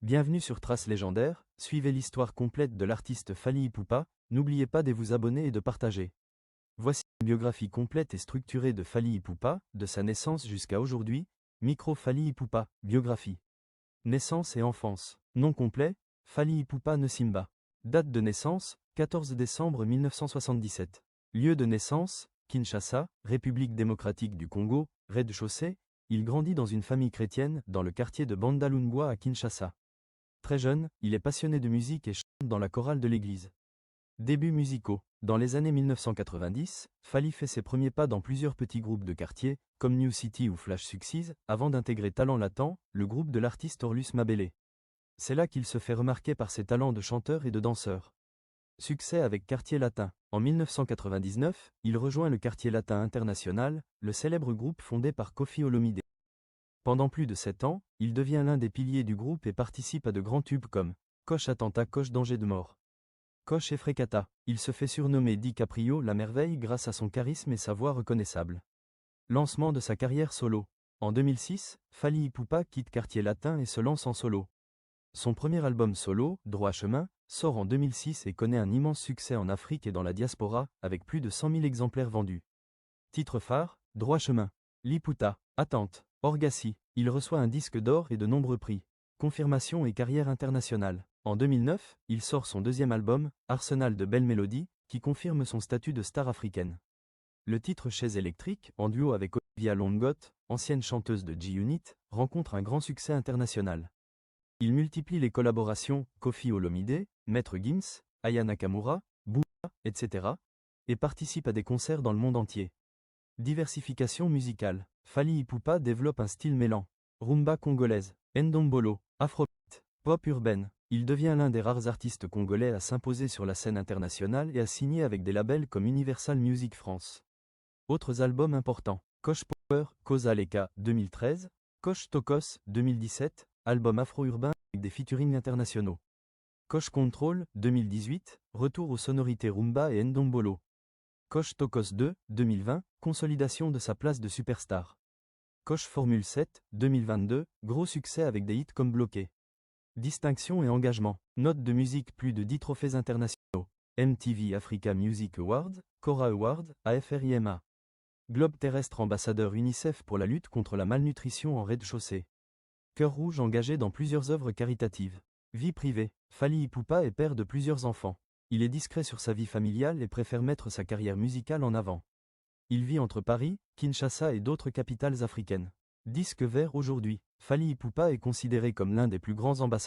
Bienvenue sur Traces légendaires, suivez l'histoire complète de l'artiste Fally Ipupa, n'oubliez pas de vous abonner et de partager. Voici une biographie complète et structurée de Fally Ipupa, de sa naissance jusqu'à aujourd'hui. Micro Fally Ipupa, biographie. Naissance et enfance. Nom complet, Fally Ipupa Nsimba. Date de naissance, 14 décembre 1977. Lieu de naissance, Kinshasa, République démocratique du Congo, rez-de-chaussée. Il grandit dans une famille chrétienne, dans le quartier de Bandalungwa à Kinshasa. Très jeune, il est passionné de musique et chante dans la chorale de l'église. Débuts musicaux. Dans les années 1990, Fally fait ses premiers pas dans plusieurs petits groupes de quartier, comme New City ou Flash Success, avant d'intégrer Talent Latent, le groupe de l'artiste Orlus Mabele. C'est là qu'il se fait remarquer par ses talents de chanteur et de danseur. Succès avec Quartier Latin. En 1999, il rejoint le Quartier Latin International, le célèbre groupe fondé par Koffi Olomide. Pendant plus de 7 ans, il devient l'un des piliers du groupe et participe à de grands tubes comme Coche Attentat, Coche Danger de mort, Coche et Frécata. Il se fait surnommer DiCaprio la merveille grâce à son charisme et sa voix reconnaissable. Lancement de sa carrière solo. En 2006, Fally Ipupa quitte Quartier Latin et se lance en solo. Son premier album solo, Droit Chemin, sort en 2006 et connaît un immense succès en Afrique et dans la diaspora, avec plus de 100 000 exemplaires vendus. Titre phare, Droit Chemin. Liputa, Attente, Orgassi. Il reçoit un disque d'or et de nombreux prix. Confirmation et carrière internationale. En 2009, il sort son deuxième album, Arsenal de belles mélodies, qui confirme son statut de star africaine. Le titre Chaise électrique, en duo avec Olivia Longot, ancienne chanteuse de G-Unit, rencontre un grand succès international. Il multiplie les collaborations, Koffi Olomide, Maître Gims, Aya Nakamura, Booba, etc., et participe à des concerts dans le monde entier. Diversification musicale. Fally Ipupa développe un style mêlant rumba congolaise, ndombolo, afrobeat, pop urbaine. Il devient l'un des rares artistes congolais à s'imposer sur la scène internationale et à signer avec des labels comme Universal Music France. Autres albums importants. Coche Power, Cosa Leka, 2013, Coche Tokos, 2017, album afro-urbain avec des featuring internationaux. Coche Control, 2018, retour aux sonorités rumba et ndombolo. Coche Tokos 2, 2020, consolidation de sa place de superstar. Coche Formule 7, 2022, gros succès avec des hits comme Bloqué. Distinction et engagement. Note de musique, plus de 10 trophées internationaux. MTV Africa Music Awards, Cora Awards, AFRIMA. Globe terrestre ambassadeur UNICEF pour la lutte contre la malnutrition en rez-de-chaussée. Cœur rouge engagé dans plusieurs œuvres caritatives. Vie privée. Fally Ipupa est père de plusieurs enfants. Il est discret sur sa vie familiale et préfère mettre sa carrière musicale en avant. Il vit entre Paris, Kinshasa et d'autres capitales africaines. Disque vert aujourd'hui. Fally Ipupa est considéré comme l'un des plus grands ambassadeurs